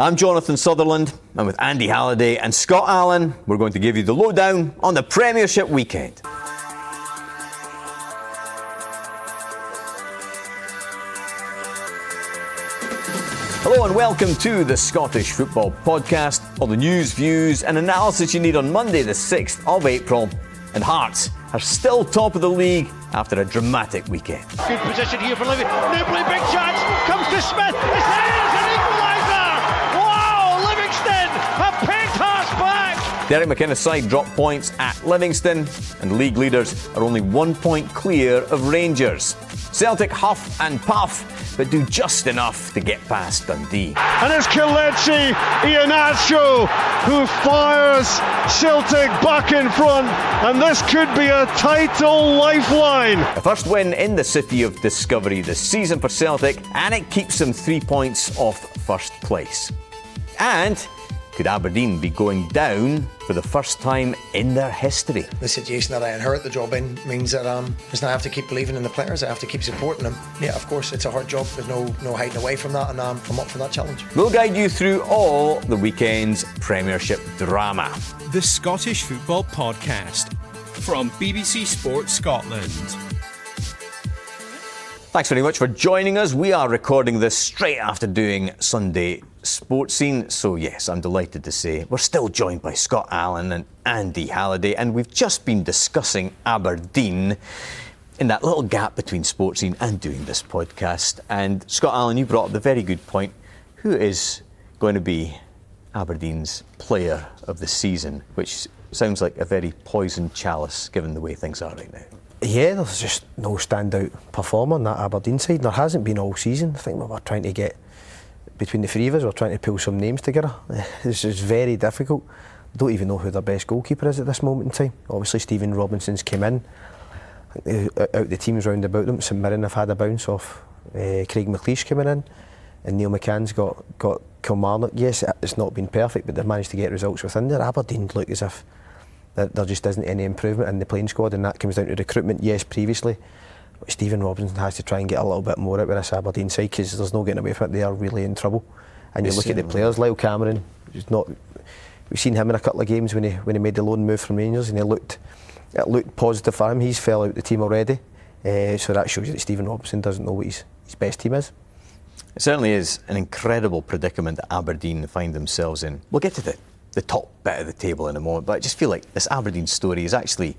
I'm Jonathan Sutherland, and with Andy Halliday and Scott Allan, we're going to give you the lowdown on the Premiership weekend. Hello and welcome to the Scottish Football Podcast. All the news, views and analysis you need on Monday the 6th of April. And Hearts are still top of the league after a dramatic weekend. Good position here for Livingston. Newbley, big chance. Comes to Smith. It's an equaliser. Wow, Livingston have pegged Hearts back. Derek McKenna's side dropped points at Livingston, and league leaders are only 1 point clear of Rangers. Celtic huff and puff, but do just enough to get past Dundee. And it's Kelechi Iheanacho who fires Celtic back in front, and this could be a title lifeline. The first win in the city of discovery this season for Celtic, and it keeps them 3 points off first place. And could Aberdeen be going down for the first time in their history? The situation that I inherit the job in means that I have to keep believing in the players. I have to keep supporting them. Yeah, of course, it's a hard job. There's no hiding away from that, and I'm up for that challenge. We'll guide you through all the weekend's Premiership drama. The Scottish Football Podcast from BBC Sports Scotland. Thanks very much for joining us. We are recording this straight after doing Sunday Sports Scene. So yes, I'm delighted to say we're still joined by Scott Allan and Andy Halliday, and we've just been discussing Aberdeen in that little gap between Sports Scene and doing this podcast. And Scott Allan, you brought up the very good point. Who is going to be Aberdeen's player of the season? Which sounds like a very poisoned chalice given the way things are right now. Yeah, there's just no standout performer on that Aberdeen side. There hasn't been all season. I think we were trying to get, between the three of us, we're trying to pull some names together. It's very difficult. I don't even know who their best goalkeeper is at this moment in time. Obviously Stephen Robinson's came in. Out the teams round about them, St Mirren have had a bounce off Craig McLeish coming in, and Neil McCann's got Kilmarnock. Yes, it's not been perfect, but they've managed to get results within there. Aberdeen look as if there just isn't any improvement in the playing squad, and that comes down to recruitment, yes, previously. But Stephen Robinson has to try and get a little bit more out of this Aberdeen side, because there's no getting away from it. They are really in trouble. And you look at the players, Lyle Cameron, we've seen him in a couple of games when he made the loan move from Rangers, and it looked positive for him. He's fell out the team already. So that shows you that Stephen Robinson doesn't know what his best team is. It certainly is an incredible predicament that Aberdeen find themselves in. We'll get to the top bit of the table in a moment, but I just feel like this Aberdeen story is actually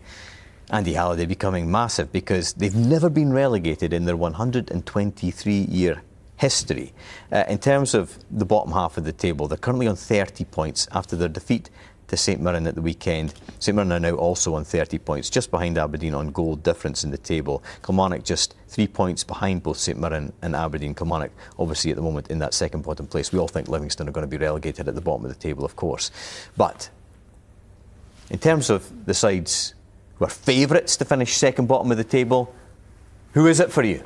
Andy Halliday becoming massive, because they've never been relegated in their 123-year history. In terms of the bottom half of the table, they're currently on 30 points after their defeat to St Mirren at the weekend. St Mirren are now also on 30 points, just behind Aberdeen on goal difference in the table. Kilmarnock just 3 points behind both St Mirren and Aberdeen. Kilmarnock obviously at the moment in that second bottom place. We all think Livingston are going to be relegated at the bottom of the table, of course. But in terms of the sides who are favourites to finish second bottom of the table, who is it for you?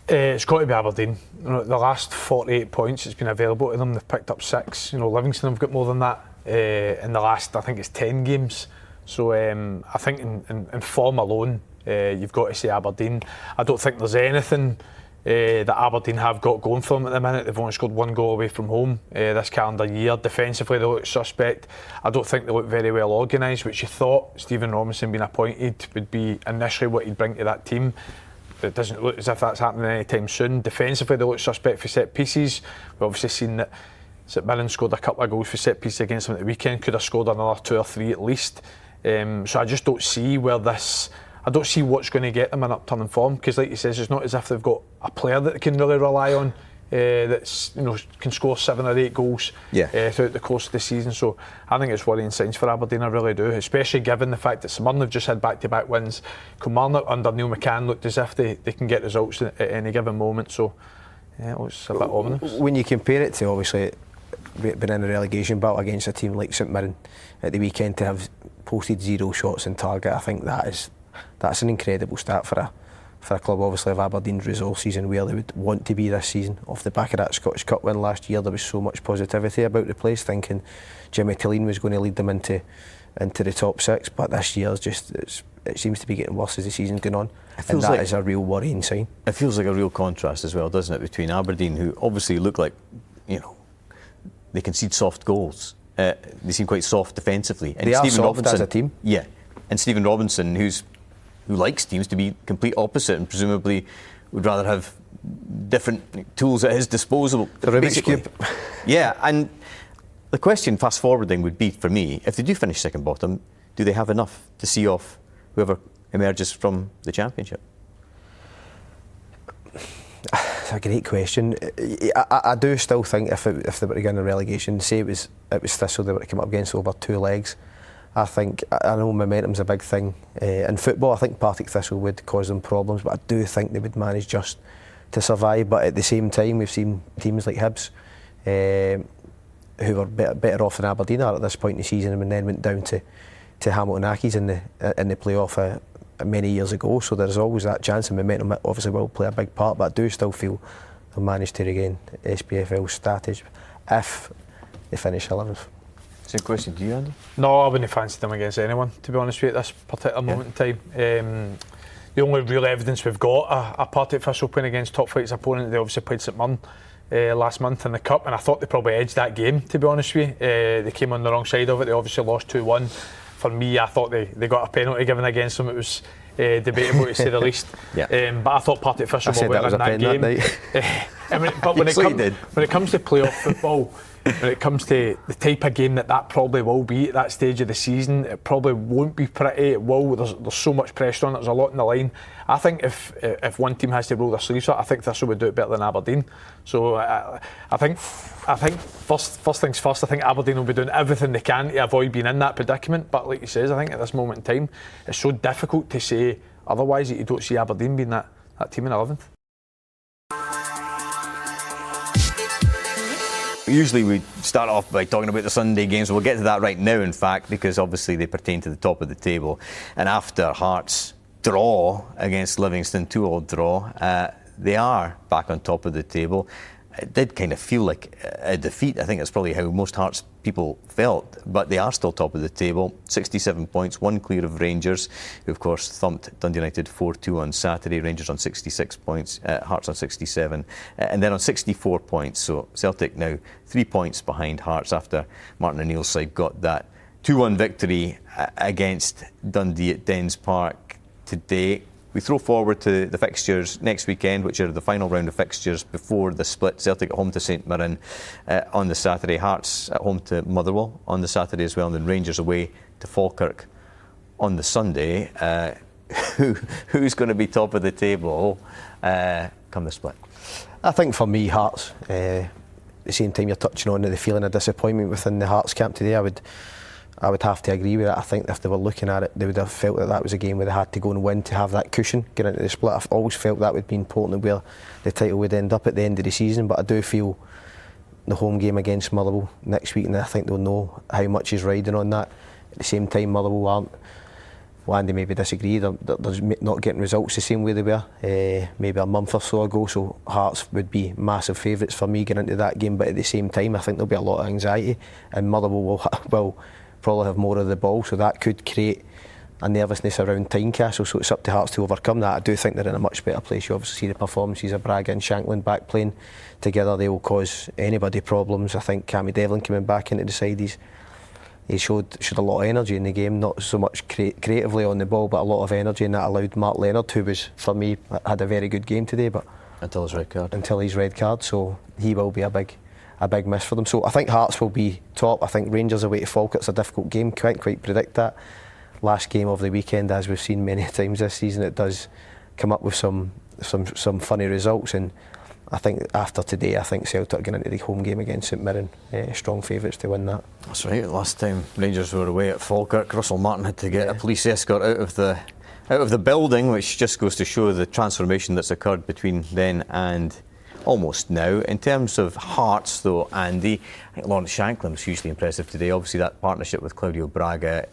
It's got to be Aberdeen. The last 48 points it's been available to them, they've picked up 6. Livingston have got more than that in the last, I think it's 10 games. So I think in form alone, you've got to say Aberdeen. I don't think there's anything that Aberdeen have got going for them at the minute. They've only scored 1 goal away from home this calendar year. Defensively, they look suspect. I don't think they look very well organised, which you thought Stephen Robinson being appointed would be initially what he'd bring to that team. It doesn't look as if that's happening anytime soon. Defensively, they look suspect for set pieces. We've obviously seen that St Mirren scored a couple of goals for set pieces against them at the weekend. Could have scored another 2 or 3 at least. So I just don't see I don't see what's going to get them an upturn in form, because, like you says, it's not as if they've got a player that they can really rely on that's can score 7 or 8 goals throughout the course of the season. So I think it's worrying signs for Aberdeen, I really do, especially given the fact that St Mirren have just had back-to-back wins. Kilmarnock under Neil McCann looked as if they can get results at any given moment. So yeah, it looks a bit ominous. When you compare it to obviously being in a relegation battle against a team like St Mirren at the weekend, to have posted 0 shots on target, I think that's an incredible stat for a club obviously of Aberdeen's resources and where they would want to be this season. Off the back of that Scottish Cup win last year, there was so much positivity about the place, thinking Jimmy Tilleen was going to lead them into the top 6, but this year's just it seems to be getting worse as the season's going on, and that is a real worrying sign. It feels like a real contrast as well, doesn't it, between Aberdeen, who obviously look like they concede soft goals. They seem quite soft defensively. And They are soft as a team. Yeah, and Stephen Robinson, who likes teams to be complete opposite and presumably would rather have different tools at his disposal. The Rubik's Cube. Yeah, and the question, fast forwarding, would be for me, if they do finish second bottom, do they have enough to see off whoever emerges from the Championship? It's a great question. I do still think if they were to get in the relegation, say it was Thistle they were to come up against over 2 legs, I know momentum's a big thing in football. I think Partick Thistle would cause them problems, but I do think they would manage just to survive. But at the same time, we've seen teams like Hibs who were better off than Aberdeen are at this point in the season, and then went down to Hamilton Accies in the playoff many years ago. So there's always that chance, and momentum obviously will play a big part. But I do still feel they'll manage to regain SPFL status if they finish 11th. Same question to you, Andy? No, I wouldn't fancy them against anyone, to be honest with you, at this particular moment in time. The only real evidence we've got a Partick Thistle playing against top flight's opponent. They obviously played St Mirren last month in the Cup, and I thought they probably edged that game, to be honest with you. They came on the wrong side of it. They obviously lost 2-1. For me, I thought they got a penalty given against them. It was debatable to say the least. Yeah. But I thought Partick Thistle will win that game. But when it comes to playoff football, when it comes to the type of game that probably will be at that stage of the season, it probably won't be pretty. It will. There's so much pressure on it. There's a lot in the line. I think if one team has to roll their sleeves up, I think Thistle would do it better than Aberdeen. So I think first things first. I think Aberdeen will be doing everything they can to avoid being in that predicament. But like you says, I think at this moment in time, it's so difficult to say otherwise that you don't see Aberdeen being that team in 11th. Usually we start off by talking about the Sunday games. We'll get to that right now, in fact, because obviously they pertain to the top of the table. And after Hearts' draw against Livingston, 2-2 draw, they are back on top of the table. It did kind of feel like a defeat. I think that's probably how most Hearts people felt. But they are still top of the table, 67 points, 1 clear of Rangers, who of course thumped Dundee United 4-2 on Saturday. Rangers on 66 points, Hearts on 67, and then on 64 points. So Celtic now 3 points behind Hearts after Martin O'Neill's side got that 2-1 victory against Dundee at Dens Park today. We throw forward to the fixtures next weekend, which are the final round of fixtures before the split. Celtic at home to St Mirren on the Saturday, Hearts at home to Motherwell on the Saturday as well, and then Rangers away to Falkirk on the Sunday. Who's going to be top of the table come the split? I think for me, Hearts. At the same time, you're touching on the feeling of disappointment within the Hearts camp today. I would have to agree with it. I think if they were looking at it, they would have felt that was a game where they had to go and win to have that cushion getting into the split. I've always felt that would be important where the title would end up at the end of the season, but I do feel the home game against Motherwell next week, and I think they'll know how much is riding on that. At the same time, Motherwell aren't, well, Andy maybe disagree, they're not getting results the same way they were maybe a month or so ago, so Hearts would be massive favourites for me getting into that game, but at the same time I think there'll be a lot of anxiety, and Motherwell will probably have more of the ball, so that could create a nervousness around Tynecastle, so it's up to Hearts to overcome that. I do think they're in a much better place. You obviously see the performances of Braga and Shankland back playing together. They will cause anybody problems. I think Cammy Devlin coming back into the side, he showed a lot of energy in the game, not so much creatively on the ball, but a lot of energy, and that allowed Mark Leonard, who was, for me, had a very good game today, but until his red card, so he will be a big miss for them. So I think Hearts will be top. I think Rangers away to Falkirk's a difficult game. Can't quite predict that. Last game of the weekend, as we've seen many times this season, it does come up with some funny results, and I think after today, I think Celtic are going into the home game against St Mirren strong favourites to win that. That's right. Last time Rangers were away at Falkirk, Russell Martin had to get a police escort out of the building, which just goes to show the transformation that's occurred between then and almost now. In terms of Hearts, though, Andy, I think Lawrence Shankland was hugely impressive today. Obviously, that partnership with Claudio Braga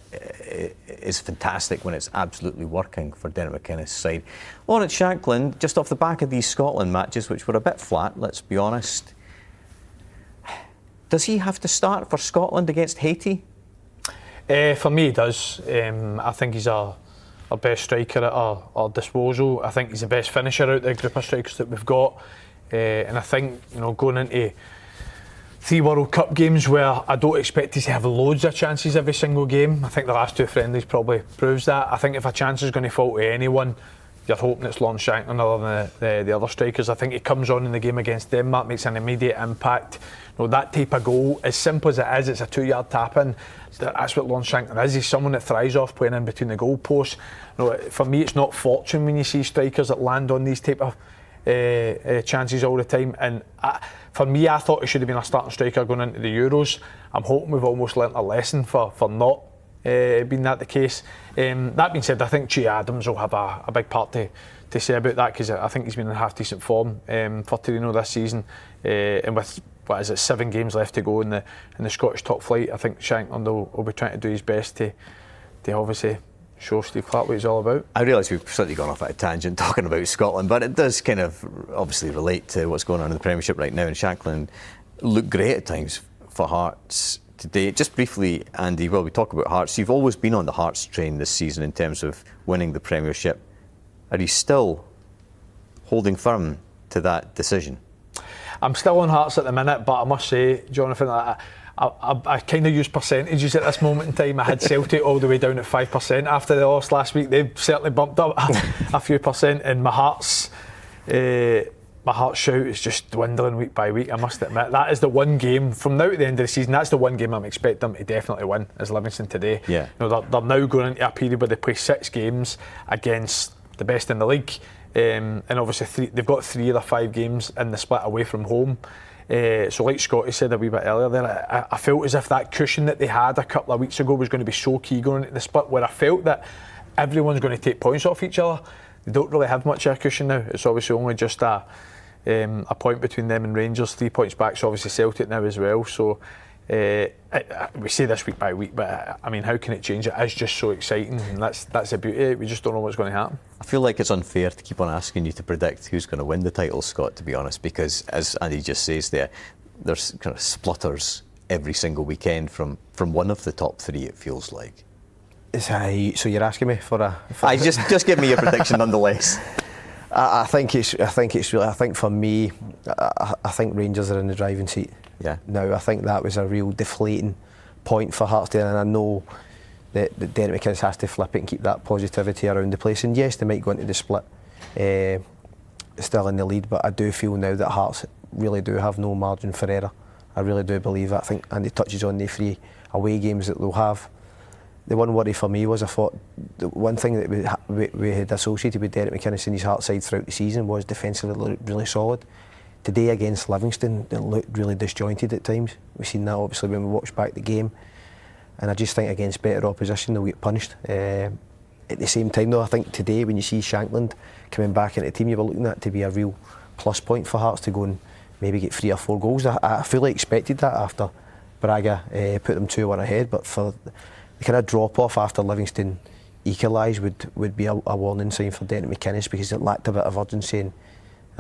is fantastic when it's absolutely working for Derek McInnes' side. Lawrence Shankland, just off the back of these Scotland matches, which were a bit flat, let's be honest, does he have to start for Scotland against Haiti? For me, he does. I think he's our best striker at our disposal. I think he's the best finisher out of the group of strikers that we've got. And I think, going into 3 World Cup games where I don't expect us to have loads of chances every single game. I think the last 2 friendlies probably proves that. I think if a chance is going to fall to anyone, you're hoping it's Lon Shanklin other than the other strikers. I think he comes on in the game against Denmark, makes an immediate impact. That type of goal, as simple as it is, it's a 2-yard tap in. That's what Lon Shanklin is. He's someone that thrives off playing in between the goalposts. For me, it's not fortune when you see strikers that land on these type of chances all the time. And for me, I thought he should have been a starting striker going into the Euros. I'm hoping we've almost learnt a lesson for not being that the case. That being said, I think Che Adams will have a big part to say about that, because I think he's been in half decent form for Torino this season, and with 7 games left to go in the Scottish top flight, I think Shanklin will be trying to do his best to obviously show Steve Clarke what he's all about. I realise we've slightly gone off at a tangent talking about Scotland, but it does kind of obviously relate to what's going on in the Premiership right now, and Shanklin looked great at times for Hearts today. Just briefly, Andy, while we talk about Hearts, you've always been on the Hearts train this season in terms of winning the Premiership. Are you still holding firm to that decision? I'm still on Hearts at the minute, but I must say, Jonathan, I kind of use percentages at this moment in time. I had Celtic all the way down at 5% after the loss last week. They've certainly bumped up a few percent, and my heart's shout is just dwindling week by week, I must admit. That is the one game, from now to the end of the season, that's the one game I'm expecting them to definitely win, is Livingston today. Yeah. They're now going into a period where they play 6 games against the best in the league. And obviously they've got 3 of their 5 games in the split away from home. So like Scotty said a wee bit earlier there, I felt as if that cushion that they had a couple of weeks ago was going to be so key going into the split, where I felt that everyone's going to take points off each other. They don't really have much of a cushion now. It's obviously only just a point between them and Rangers, 3 points back. So obviously Celtic now as well. So we say this week by week, but I mean, how can it change? It is just so exciting, and that's the beauty. We just don't know what's going to happen. I feel like it's unfair to keep on asking you to predict who's going to win the title, Scott, to be honest, because as Andy just says there's kind of splutters every single weekend from one of the top 3, it feels like. So you're asking me for a... Just give me your prediction nonetheless. I think for me, I think Rangers are in the driving seat. Yeah. Now, I think that was a real deflating point for Hearts there, and I know that Derek McInnes has to flip it and keep that positivity around the place. And yes, they might go into the split still in the lead, but I do feel now that Hearts really do have no margin for error. I really do believe that. I think Andy touches on the 3 away games that they'll have. The one worry for me was, I thought the one thing that we had associated with Derek McInnes and his Hearts side throughout the season was defensively looked really solid. Today against Livingston, it looked really disjointed at times. We've seen that obviously when we watched back the game, and I just think against better opposition they'll get punished. At the same time though, I think today when you see Shankland coming back into the team, you were looking at to be a real plus point for Hearts to go and maybe get 3 or 4 goals. I fully expected that after Braga put them 2-1 ahead, but for the kind of drop off after Livingston equalised would be a warning sign for Derek McInnes, because it lacked a bit of urgency and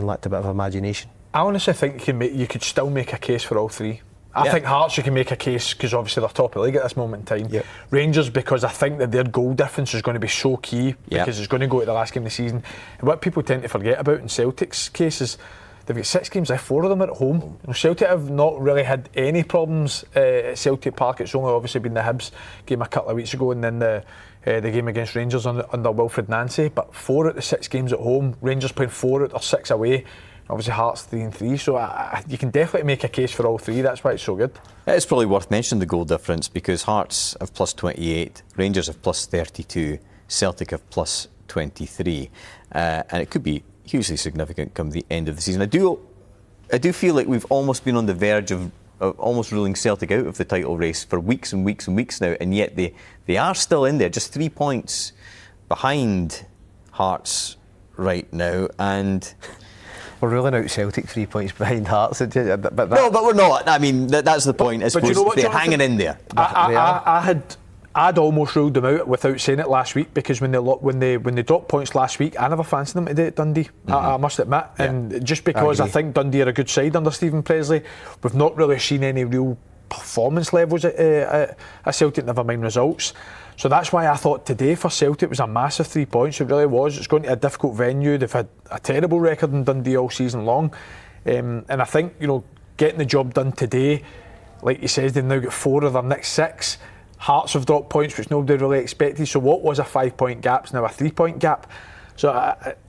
lacked a bit of imagination. I honestly think you could still make a case for all 3. I think Hearts, you can make a case because obviously they're top of the league at this moment in time. Yep. Rangers, because I think that their goal difference is going to be so key, because it's going to go to the last game of the season. And what people tend to forget about in Celtic's case is they've got 6 games left, 4 of them are at home. Celtic have not really had any problems at Celtic Park. It's only obviously been the Hibs game a couple of weeks ago, and then the game against Rangers under Wilfred Nancy. But 4 out of the 6 games at home, Rangers playing 4 out of 6 away. Obviously Hearts 3-3, so you can definitely make a case for all 3. That's why it's so good. It's probably worth mentioning the goal difference, because Hearts have plus 28, Rangers have plus 32, Celtic have plus 23, and it could be hugely significant come the end of the season. I do feel like we've almost been on the verge of almost ruling Celtic out of the title race for weeks and weeks and weeks now, and yet they are still in there, just 3 points behind Hearts right now, and we're ruling out Celtic 3 points behind Hearts. No, but we're not. I mean, that's the point. I suppose, you know what, they're Jonathan? hanging in there. I'd almost ruled them out without saying it last week, because when they dropped points last week, I never fancied them today at Dundee. I must admit, and just because I think Dundee are a good side under Stephen Presley, we've not really seen any real performance levels at Celtic, never mind results. So that's why I thought today for Celtic was a massive 3 points. It really was. It's going to a difficult venue. They've had a terrible record in Dundee all season long, and I think getting the job done today. Like you said, they've now got 4 of their next 6. Hearts have dropped points, which nobody really expected. So what was a 5-point gap is now a 3-point gap. So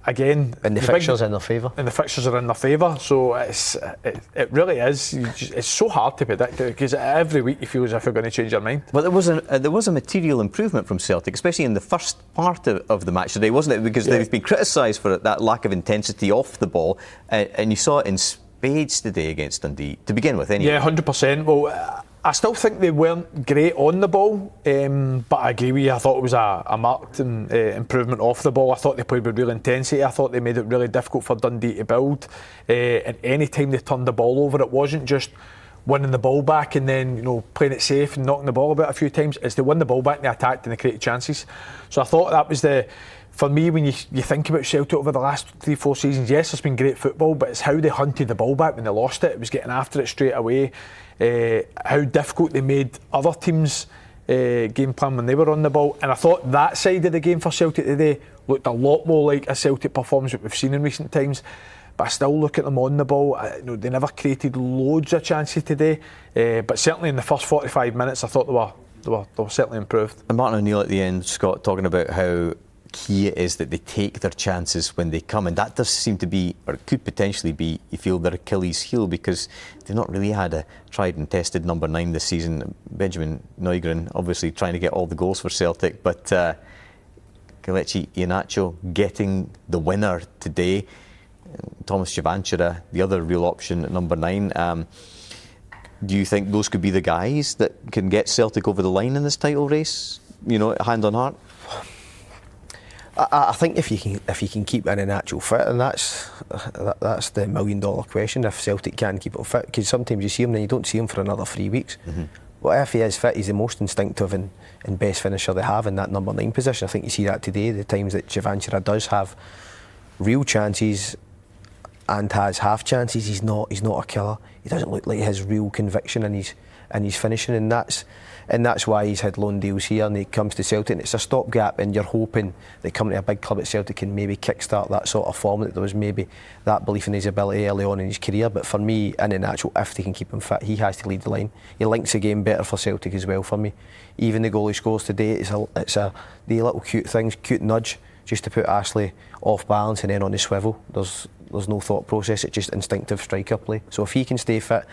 again, and the fixtures are in their favour. And the fixtures are in their favour. So it really is. It's so hard to predict it because every week you feel as if you're going to change your mind. But there was a material improvement from Celtic, especially in the first part of the match today, wasn't it? Because they've been criticised for that lack of intensity off the ball, and you saw it in spades today against Dundee to begin with. Anyway. Yeah, 100%. Well, I still think they weren't great on the ball, but I agree with you. I thought it was a marked improvement off the ball. I thought they played with real intensity. I thought they made it really difficult for Dundee to build. And any time they turned the ball over, it wasn't just winning the ball back and then playing it safe and knocking the ball about a few times. It's they win the ball back and they attacked and they created chances. So I thought that was for me, when you think about Celtic over the last 3-4 seasons, yes, it's been great football, but it's how they hunted the ball back when they lost it. It was getting after it straight away. How difficult they made other teams' game plan when they were on the ball. And I thought that side of the game for Celtic today looked a lot more like a Celtic performance that we've seen in recent times. But I still look at them on the ball. They never created loads of chances today, but certainly in the first 45 minutes, I thought they were certainly improved. And Martin O'Neill at the end, Scott, talking about how key it is that they take their chances when they come, and that does seem to be, or it could potentially be, you feel, their Achilles heel, because they've not really had a tried and tested number 9 this season. Benjamin Nygren obviously trying to get all the goals for Celtic, but Kelechi Iheanacho getting the winner today. Thomas Jovanchira, the other real option at number 9. Do you think those could be the guys that can get Celtic over the line in this title race? Hand on heart. I think if you can keep Iheanacho fit, and that's the $1 million question. If Celtic can keep it fit, because sometimes you see him and you don't see him for another 3 weeks. Mm-hmm. But if he is fit, he's the most instinctive and best finisher they have in that number 9 position. I think you see that today. The times that Jovanchira does have real chances and has half chances, he's not a killer. He doesn't look like he has real conviction in his finishing, and that's why he's had loan deals here, and he comes to Celtic and it's a stopgap, and you're hoping that coming to a big club at Celtic can maybe kickstart that sort of form, that there was maybe that belief in his ability early on in his career. But for me, Iheanacho, if they can keep him fit, he has to lead the line. He links the game better for Celtic as well for me. Even the goal he scores today, it's the little cute things, cute nudge, just to put Ashley off balance and then on the swivel. There's no thought process, it's just instinctive striker play. So if he can stay fit,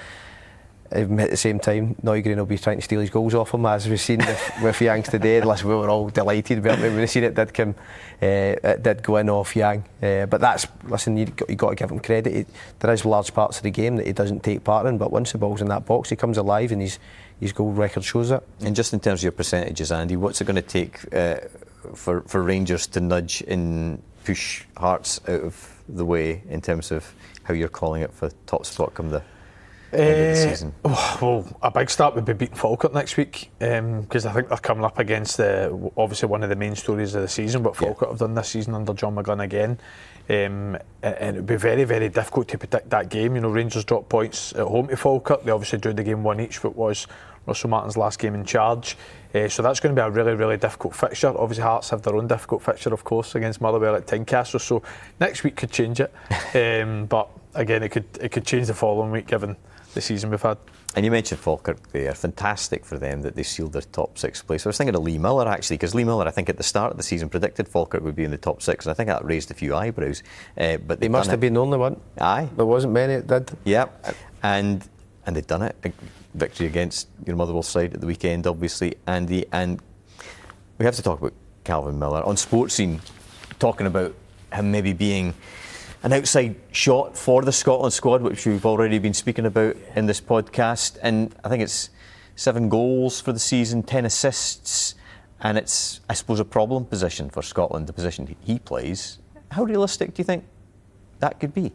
at the same time, Nygren will be trying to steal his goals off him, as we've seen with Young's today. Listen, we were all delighted when we seen it did go in off Young. But you got to give him credit. There is large parts of the game that he doesn't take part in, but once the ball's in that box, he comes alive, and his goal record shows it. And just in terms of your percentages, Andy, what's it going to take for Rangers to nudge and push Hearts out of the way in terms of how you're calling it for top spot come the end of the season? Well, a big start would be beating Falkirk next week, because I think they're coming up against obviously one of the main stories of the season, what Falkirk have done this season under John McGlynn again. And it would be very, very difficult to predict that game. Rangers dropped points at home to Falkirk. They obviously drew the game 1 each, which was Russell Martin's last game in charge. So that's going to be a really, really difficult fixture. Obviously Hearts have their own difficult fixture, of course, against Motherwell at Tynecastle. So next week could change it. But again, it could change the following week given the season we've had. And you mentioned Falkirk there. Fantastic for them that they sealed their top 6 place. I was thinking of Lee Miller, actually, because Lee Miller, I think at the start of the season predicted Falkirk would be in the top 6, and I think that raised a few eyebrows. But they must have been the only one. Aye, there wasn't many that did. Yep, and they'd done it. A victory against your Motherwell side at the weekend, obviously, Andy. And we have to talk about Calvin Miller on Sports Scene, talking about him maybe being an outside shot for the Scotland squad, which we've already been speaking about in this podcast. And I think it's 7 goals for the season, 10 assists, and it's, I suppose, a problem position for Scotland, the position he plays. How realistic do you think that could be?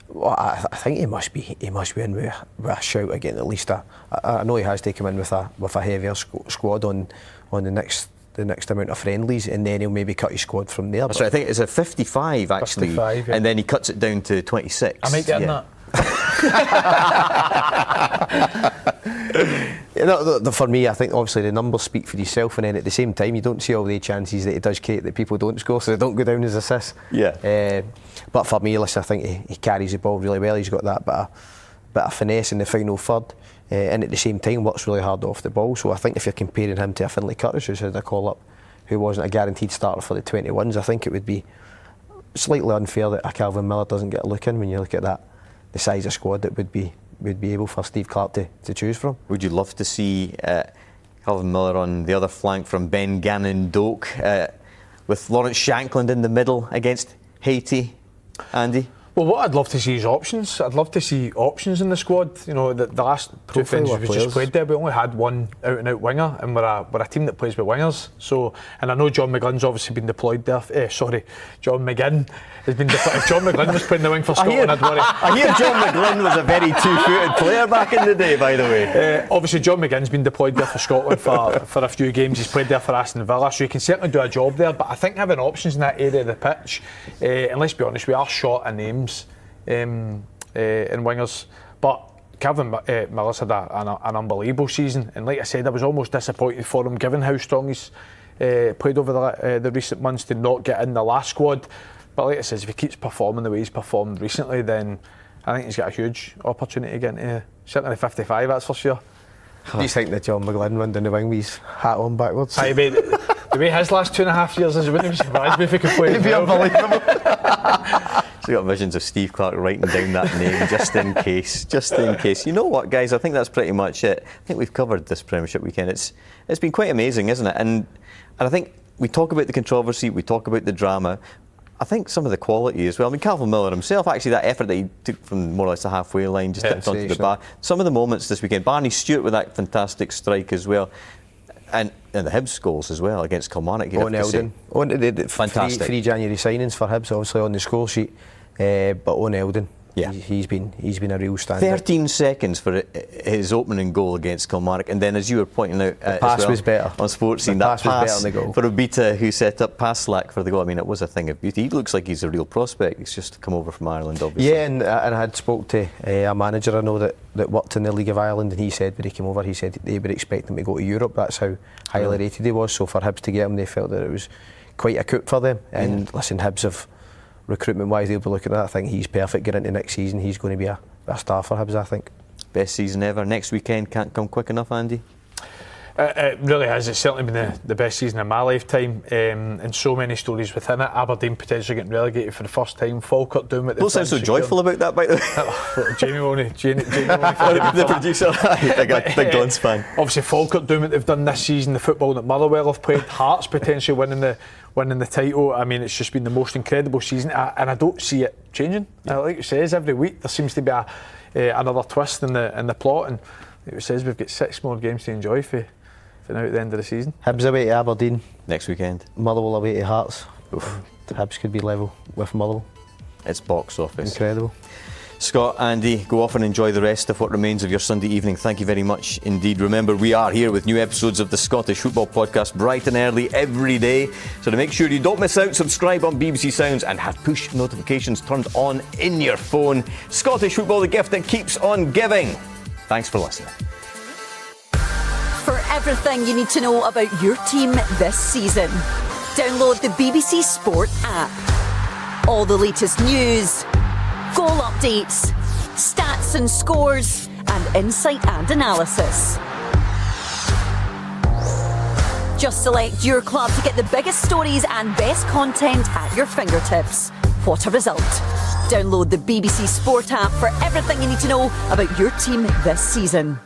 Well, I think he must be in with a shout again. At least I know he has taken him in with a heavier squad on the next amount of friendlies, and then he'll maybe cut his squad from there. That's right, I think it's a 55 actually, 55, yeah. And then he cuts it down to 26. I might get in that. For me, I think obviously the numbers speak for yourself, and then at the same time you don't see all the chances that he does create that people don't score, so they don't go down as assists. Yeah. But for me, listen, I think he carries the ball really well. He's got that bit of bit of finesse in the final third, and at the same time works really hard off the ball. So I think if you're comparing him to a Finlay Curtis who's had a call up, who wasn't a guaranteed starter for the 21s, I think it would be slightly unfair that a Calvin Miller doesn't get a look in when you look at that, the size of squad that would be able for Steve Clarke to choose from. Would you love to see Calvin Miller on the other flank from Ben Gannon-Doak with Lawrence Shankland in the middle against Haiti, Andy? Well, what I'd love to see is options. I'd love to see options in the squad. You know, the last two defenders we just played there, we only had one out-and-out winger, and we're a team that plays with wingers. So, and I know John McGinn's obviously been deployed there. John McGinn has been deployed. If John McGlynn was playing the wing for Scotland, I'd worry. I hear John McGlynn was a very two-footed player back in the day, by the way. Obviously, John McGinn's been deployed there for Scotland for a few games. He's played there for Aston Villa, so he can certainly do a job there. But I think having options in that area of the pitch, and let's be honest, we are short of names in wingers, but Calvin Miller's had an unbelievable season, and like I said, I was almost disappointed for him given how strong he's played over the recent months to not get in the last squad. But like I said, if he keeps performing the way he's performed recently, then I think he's got a huge opportunity to get into certainly 55, that's for sure. Do you think that John McGlynn went down the wing with his hat on backwards? I mean, the way his last 2.5 years is, it wouldn't be surprised me if he could play. It'd be unbelievable. So you got visions of Steve Clarke writing down that name just in case. You know what, guys? I think that's pretty much it. I think we've covered this Premiership weekend. It's been quite amazing, isn't it? And I think we talk about the controversy, we talk about the drama. I think some of the quality as well. I mean, Calvin Miller himself, actually, that effort that he took from more or less the halfway line, just tipped onto the bar. Some of the moments this weekend. Barney Stewart with that fantastic strike as well. And the Hibs goals as well against Kilmarnock. Owen Eldon. Fantastic. Three January signings for Hibs, obviously on the score sheet. But Owen Eldon, yeah, he's been a real standout. 13 seconds for his opening goal against Kilmarnock, and then as you were pointing out, the pass was better on Sports Scene. That pass was better than the goal for Obita, who set up Paslak for the goal. I mean, it was a thing of beauty. He looks like he's a real prospect. He's just come over from Ireland, obviously. Yeah, and I had spoke to a manager I know that worked in the League of Ireland, and he said when he came over, he said they were expecting him to go to Europe. That's how highly rated he was. So for Hibs to get him, they felt that it was quite a coup for them. And listen, Hibs have, recruitment wise, they'll be looking at that. I think he's perfect getting into next season. He's going to be a star for Hibs, I think. Best season ever. Next weekend can't come quick enough, Andy. It really has. It's certainly been the best season of my lifetime, and so many stories within it. Aberdeen potentially getting relegated for the first time. Falkirk doing what they've done. Don't sound so joyful about that, by the way. Jamie Maloney, the producer, big Guns fan. Obviously, Falkirk doing what they've done this season. The football that Motherwell have played. Hearts potentially winning the title. I mean, it's just been the most incredible season, and I don't see it changing. Like it says, every week there seems to be another twist in the plot, and like it says, we've got 6 more games to enjoy for now at the end of the season. Hibs away to Aberdeen next weekend. Motherwell away to Hearts. Hibs could be level with Motherwell. It's box office. Incredible. Scott, Andy, go off and enjoy the rest of what remains of your Sunday evening. Thank you very much indeed. Remember, we are here with new episodes of the Scottish Football Podcast bright and early every day. So to make sure you don't miss out, subscribe on BBC Sounds and have push notifications turned on in your phone. Scottish Football, the gift that keeps on giving. Thanks for listening. For everything you need to know about your team this season, download the BBC Sport app. All the latest news, goal updates, stats and scores, and insight and analysis. Just select your club to get the biggest stories and best content at your fingertips. What a result. Download the BBC Sport app for everything you need to know about your team this season.